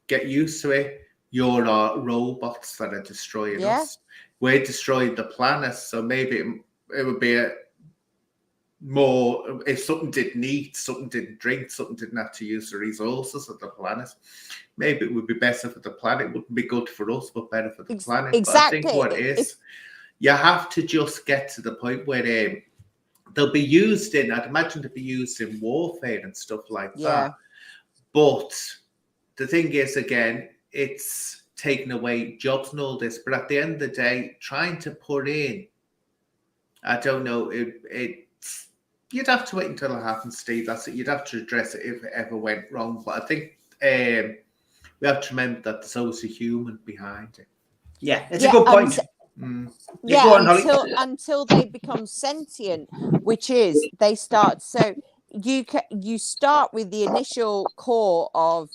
get used to it. You're our robots that are destroying Yeah. us. We're destroying the planet. So maybe it would be more, if something didn't eat, something didn't drink, something didn't have to use the resources of the planet, maybe it would be better for the planet. It wouldn't be good for us, but better for the planet. Exactly. But I think what it is, you have to just get to the point where they'll be used in, I'd imagine they'll be used in warfare and stuff like that. But the thing is, again, it's taking away jobs and all this. But at the end of the day, trying to put in, I don't know, you'd have to wait until it happens, Steve. That's it. You'd have to address it if it ever went wrong. But I think we have to remember that there's always a human behind it. Yeah, it's a good point. Yeah, go on, until they become sentient, which is they start. So you start with the initial core of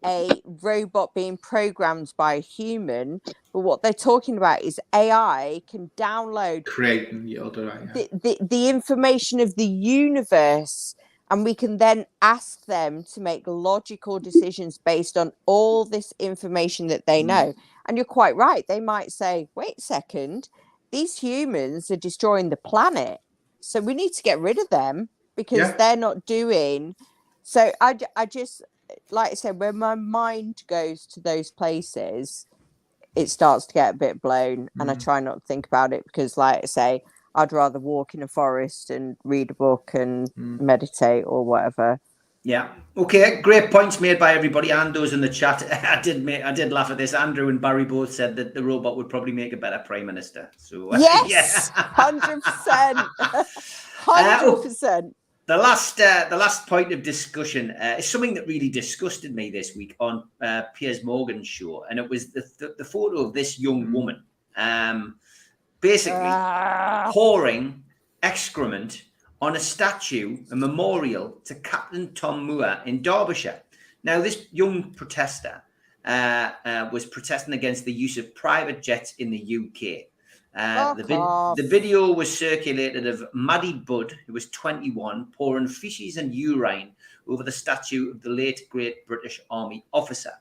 a robot being programmed by a human, but what they're talking about is AI can download Creating the other AI. the information of the universe, and we can then ask them to make logical decisions based on all this information that they know. And you're quite right. They might say, wait a second, these humans are destroying the planet. So we need to get rid of them because they're not doing. So I just, like I said, when my mind goes to those places, it starts to get a bit blown. And I try not to think about it because, like I say, I'd rather walk in a forest and read a book and meditate or whatever. Yeah. Okay. Great points made by everybody. Ando's in the chat. I did laugh at this. Andrew and Barry both said that the robot would probably make a better prime minister. So yes, 100%, 100%. The last point of discussion is something that really disgusted me this week on Piers Morgan's show, and it was the photo of this young woman, basically pouring excrement on a statue, a memorial to Captain Tom Moore in Derbyshire. Now, this young protester was protesting against the use of private jets in the UK. The video was circulated of Maddie Budd, who was 21, pouring feces and urine over the statue of the late great British Army officer.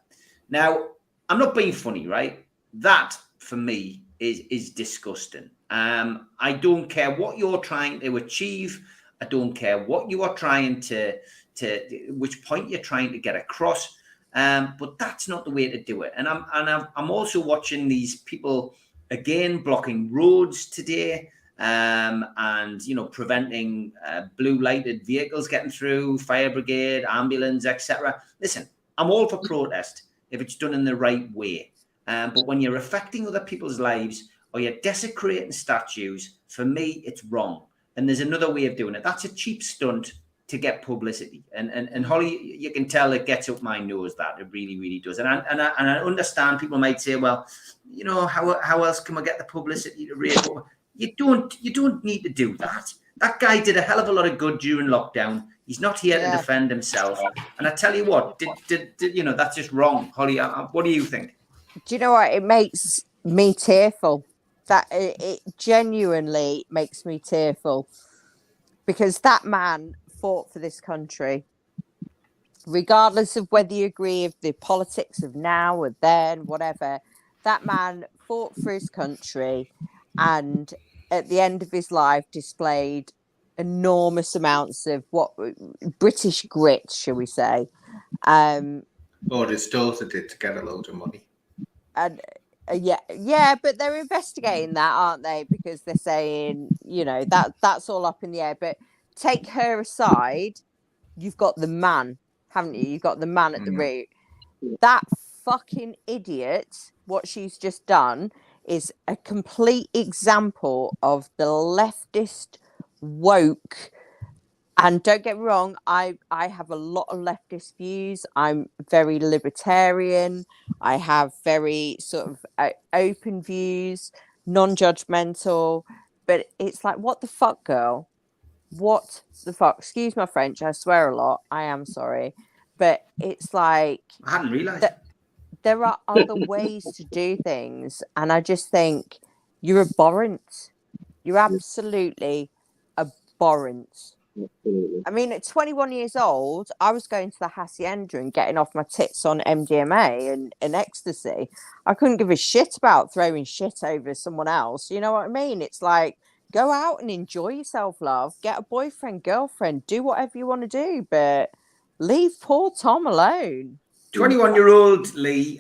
Now, I'm not being funny, right? That, for me, is disgusting. I don't care what you're trying to achieve. I don't care what you are trying to which point you're trying to get across. But that's not the way to do it. And I'm also watching these people again blocking roads today, and preventing blue lighted vehicles getting through, fire brigade, ambulance, etc. Listen, I'm all for protest if it's done in the right way. But when you're affecting other people's lives or you're desecrating statues, for me, it's wrong. And there's another way of doing it. That's a cheap stunt to get publicity. And Holly, you can tell it gets up my nose, that it really, really does. And I understand people might say, well, how else can we get the publicity to raise? You don't need to do that. That guy did a hell of a lot of good during lockdown. He's not here to defend himself. And I tell you what, that's just wrong. Holly, what do you think? Do you know what? It makes me tearful. That it genuinely makes me tearful, because that man fought for this country, regardless of whether you agree with the politics of now or then, whatever. That man fought for his country, and at the end of his life displayed enormous amounts of British grit, shall we say. Or his daughter did, to get a load of money. And but they're investigating that, aren't they? Because they're saying, that's all up in the air. But take her aside, you've got the man, haven't you? You've got the man at the root. That fucking idiot, what she's just done is a complete example of the leftist woke. And don't get me wrong, I have a lot of leftist views. I'm very libertarian. I have very sort of open views, non-judgmental. But it's like, what the fuck, girl? What the fuck? Excuse my French. I swear a lot. I am sorry. But it's like, I hadn't realised that there are other ways to do things. And I just think you're abhorrent. You're absolutely abhorrent. Absolutely. I mean, at 21 years old, I was going to the hacienda and getting off my tits on MDMA and ecstasy. I couldn't give a shit about throwing shit over someone else. You know what I mean? It's like, go out and enjoy yourself, love. Get a boyfriend, girlfriend, do whatever you want to do, but leave poor Tom alone. 21-year-old Lee,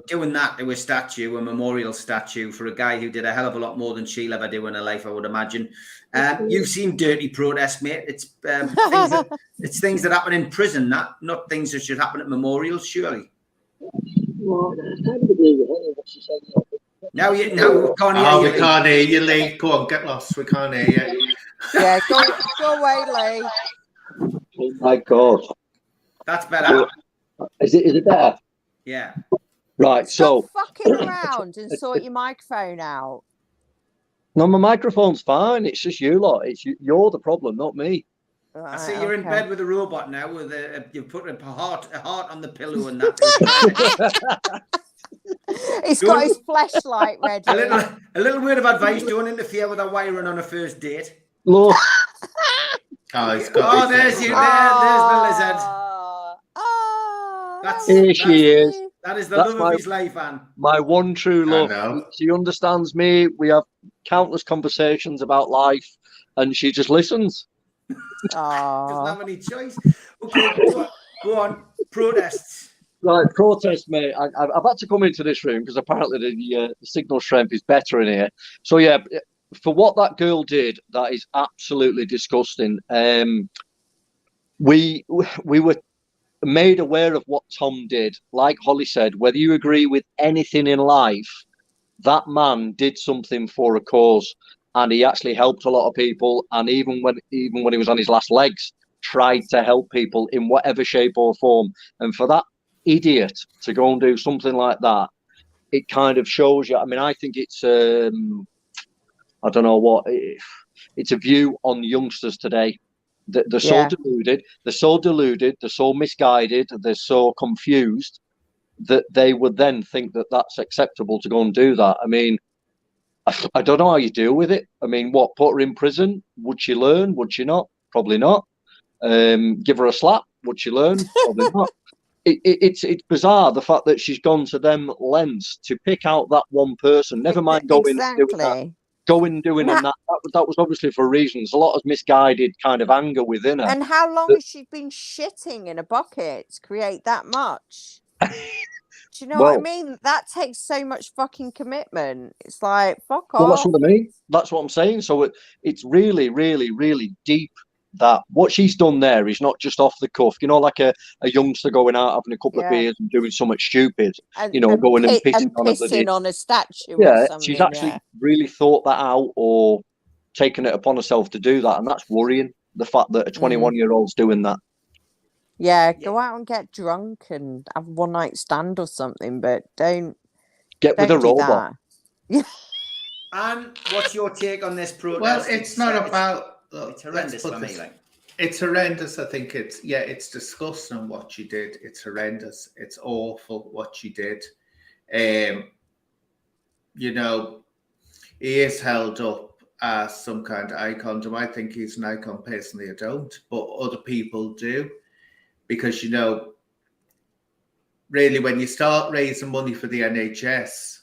doing that to a statue, a memorial statue for a guy who did a hell of a lot more than she'll ever do in her life, I would imagine. You've seen dirty protest, mate. It's things that happen in prison, not things that should happen at memorials, surely. Well, I kind of agree with her, what she said. Now we can't hear you. We can't hear you, Lee. Go on, get lost. We can't hear you. Yeah, go away, Lee. Oh my God. That's better. Is it better? Yeah. Right. Stop So fucking around and sort your microphone out. no, my microphone's fine. It's just you lot. You're the problem, not me. Right, I see you're in okay. bed with a robot now. You've put a heart on the pillow and that. He's got his fleshlight ready. A little word of advice: don't interfere with a wiring on a first date. Look, He's got there's you. There's the lizard. Here she is. That is the That's love my- of his life, Anne. my one true I love. know. She understands me. We have countless conversations about life, and she just listens. Doesn't Aww. have any choice. Okay, go on. Protests. Right, protest, mate. I've had to come into this room because apparently the signal strength is better in here. So yeah, for what that girl did, that is absolutely disgusting. We were made aware of what Tom did. Like Holly said, whether you agree with anything in life, that man did something for a cause, and he actually helped a lot of people. And even when he was on his last legs, tried to help people in whatever shape or form. And for that idiot to go and do something like that, it kind of shows you. I mean, I think it's I don't know what it's a view on youngsters today. They're so deluded, they're so misguided, they're so confused that they would then think that that's acceptable to go and do that. I mean, I don't know how you deal with it. I mean, what, put her in prison? Would she learn? Would she not? Probably not. Give her a slap? Would she learn? Probably not. It's bizarre, the fact that she's gone to them lengths to pick out that one person. Never mind going and doing that. And that was obviously for reasons. A lot of misguided kind of anger within her. And how long has she been shitting in a bucket to create that much? Do you know what I mean? That takes so much fucking commitment. It's like, fuck off. Well, that's what I mean. That's what I'm saying. So it's really, really, really deep. That what she's done there is not just off the cuff, like a youngster going out having a couple of beers and doing something stupid, and going and pissing on a statue. Yeah, or something, she's actually really thought that out or taken it upon herself to do that, and that's worrying. The fact that a 21-year-old's doing that. Yeah, go out and get drunk and have a one-night stand or something, but don't get with a robot. And what's your take on this protest? Well, it's not about. It's horrendous for me. It's horrendous. I think it's disgusting what she did. It's horrendous. It's awful what she did. He is held up as some kind of icon. Do I think he's an icon? Personally, I don't. But other people do. Because, really, when you start raising money for the NHS,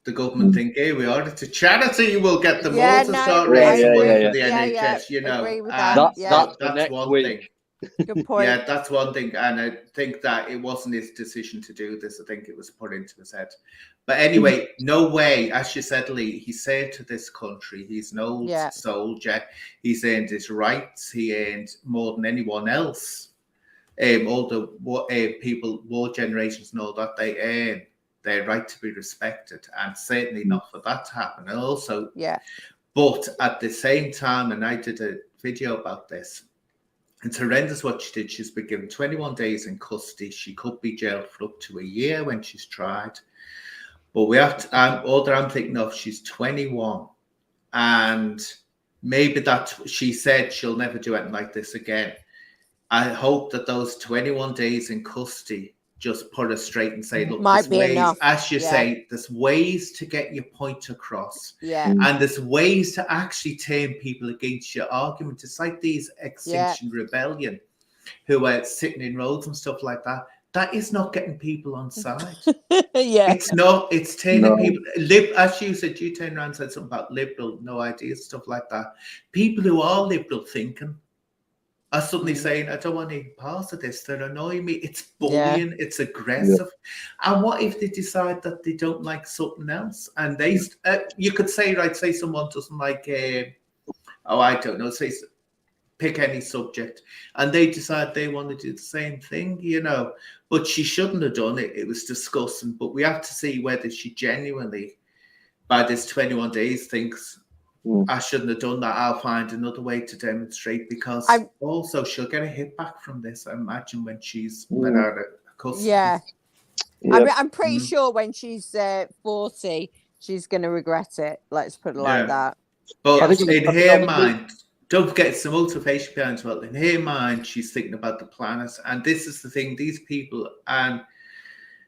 the government think, here we are, it's a charity, we'll get them all to start raising money for the NHS, Agree with that's one thing. Good point. Yeah, that's one thing. And I think that it wasn't his decision to do this. I think it was put into his head. But anyway, no way, as you said, Lee, he saved this country. He's an old soldier. He's earned his rights. He earned more than anyone else. All the people, war generations and all that, they earn their right to be respected, and certainly not for that to happen. And also, but at the same time, and I did a video about this, it's horrendous what she did. She's been given 21 days in custody. She could be jailed for up to a year when she's tried. But we have to, all that I'm thinking of, she's 21. And maybe she said she'll never do anything like this again. I hope that those 21 days in custody just put us straight and say, look, Might there's be ways, enough. as you Yeah. say, there's ways to get your point across. Yeah. And there's ways to actually turn people against your argument. It's like these Extinction Rebellion who are sitting in roads and stuff like that. That is not getting people on side. Yeah. It's not. It's turning No. people. As you said, you turned around and said something about liberal, no ideas, stuff like that. People who are liberal thinking are suddenly saying, I don't want any parts of this. They're annoying me. It's bullying. It's aggressive. And what if they decide that they don't like something else? And they, you could say, right, say someone doesn't like, I don't know, say pick any subject, and they decide they want to do the same thing, you know. But she shouldn't have done it. It was disgusting. But we have to see whether she genuinely, by this 21 days, thinks, I shouldn't have done that. I'll find another way to demonstrate, because also she'll get a hit back from this, I imagine, when she's let out of custody. Yeah. Yeah. I mean, I'm pretty sure when she's 40, she's going to regret it. Let's put it like that. But I think in I her think mind, don't forget it's the motivation behind as well. In her mind, she's thinking about the planet. And this is the thing, these people, and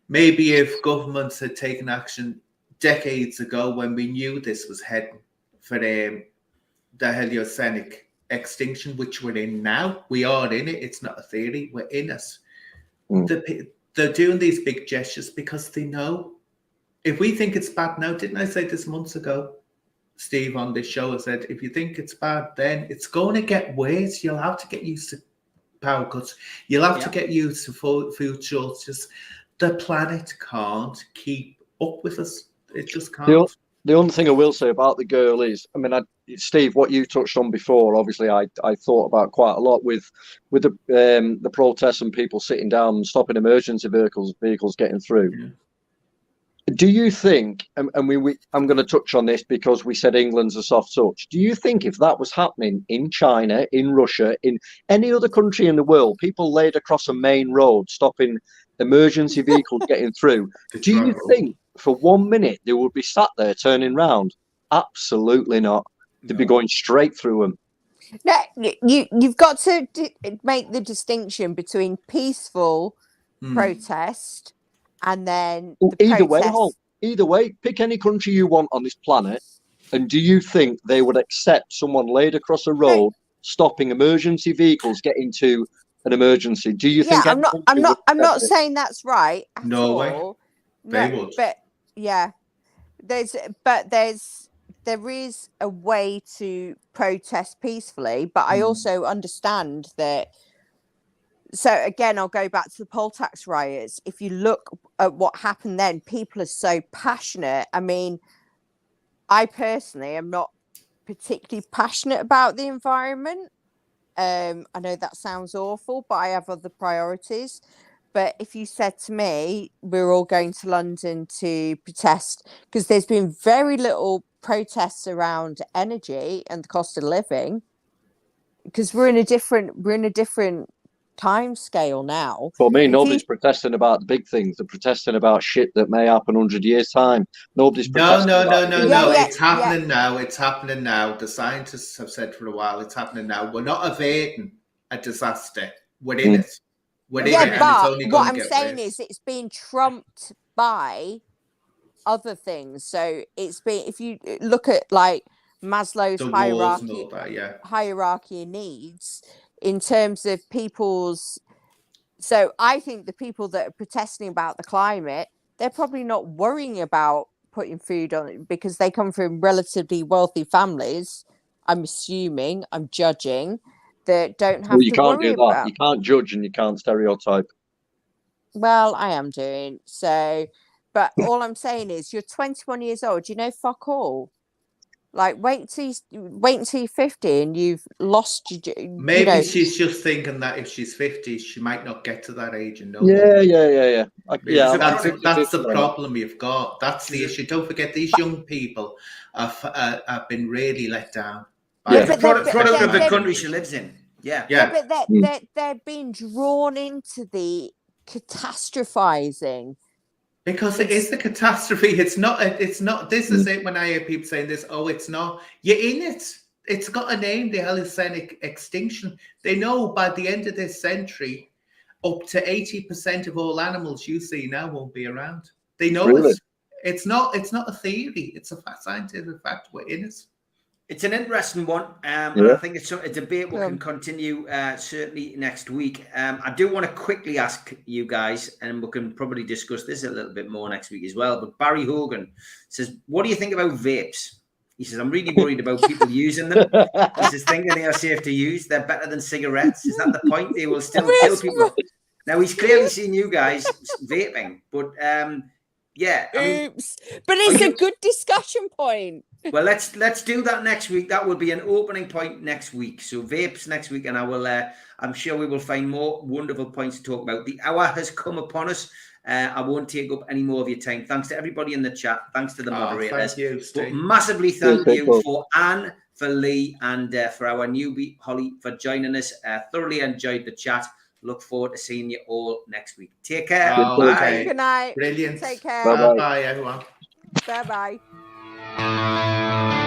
maybe if governments had taken action decades ago when we knew this was heading for the Heliocenic extinction, which we're in now. We are in it. It's not a theory. We're in it. They're doing these big gestures because they know. If we think it's bad now, didn't I say this months ago, Steve, on this show? I said, if you think it's bad, then it's going to get worse. You'll have to get used to power cuts. You'll have to get used to food shortages. The planet can't keep up with us. It just can't. The only thing I will say about the girl is, I mean, Steve, what you touched on before, obviously, I thought about quite a lot with the protests and people sitting down and stopping emergency vehicles getting through. Yeah. Do you think, and I'm going to touch on this because we said England's a soft touch. Do you think if that was happening in China, in Russia, in any other country in the world, people laid across a main road, stopping emergency vehicles getting through, do you think for 1 minute they would be sat there turning round? Absolutely not. They'd be going straight through them. No, you've got to make the distinction between peaceful protest and then either way, pick any country you want on this planet, and do you think they would accept someone laid across a road stopping emergency vehicles getting to an emergency? Do you think? I'm not saying that's right at No all. They would. But yeah, there is a way to protest peacefully, but I also understand that. So again, I'll go back to the poll tax riots. If you look at what happened then, people are so passionate. I mean, I personally am not particularly passionate about the environment. I know that sounds awful, but I have other priorities. But if you said to me, we're all going to London to protest, because there's been very little protests around energy and the cost of living, because we're in a different time scale now. For me, nobody's protesting about the big things. They're protesting about shit that may happen 100 years' time. Nobody's protesting. No. It's happening now. It's happening now. The scientists have said for a while it's happening now. We're not averting a disaster. We're in it. We're in it, and it's only going to get worse. What I'm saying is it's being trumped by other things. So it's been, if you look at like Maslow's hierarchy of needs, in terms of people's, so I think the people that are protesting about the climate, they're probably not worrying about putting food on it because they come from relatively wealthy families. I'm assuming, I'm judging, that don't have to worry about. You can't judge and you can't stereotype. Well, I am doing so, but all I'm saying is you're 21 years old. You know, fuck all. Like, wait until you're 50 and you've lost your. Maybe she's just thinking that if she's 50, she might not get to that age and know. Yeah. That's the problem you've got. That's the issue. Don't forget, these young people have been really let down. The product of the country she lives in. But they're being drawn into the catastrophizing. Because it is the catastrophe. It's not. This is it when I hear people saying this. Oh, it's not. You're in it. It's got a name, the Heliocenic extinction. They know by the end of this century, up to 80% of all animals you see now won't be around. They know Really? it's not a theory. It's a scientific fact. We're in it. It's an interesting one, and Yeah. I think it's a debate we can continue certainly next week. I do want to quickly ask you guys, and we can probably discuss this a little bit more next week as well. But Barry Hogan says, "What do you think about vapes?" He says, "I'm really worried about people using them." He says, "Thinking they are safe to use. They're better than cigarettes. Is that the point? They will still kill people." Now he's clearly seen you guys vaping, but yeah, I mean, Oops. But it's a good discussion point. well, let's do that next week. That will be an opening point next week. So vapes next week, and I will. I'm sure we will find more wonderful points to talk about. The hour has come upon us. I won't take up any more of your time. Thanks to everybody in the chat. Thanks to the moderators. Thank you, But Steve. massively thank Yes, you for Anne, for Lee, and for our newbie Holly for joining us. Thoroughly enjoyed the chat. Look forward to seeing you all next week. Take care. Oh, Bye. okay. Good night. Brilliant. Take care. Bye-bye. Bye, everyone. Bye bye.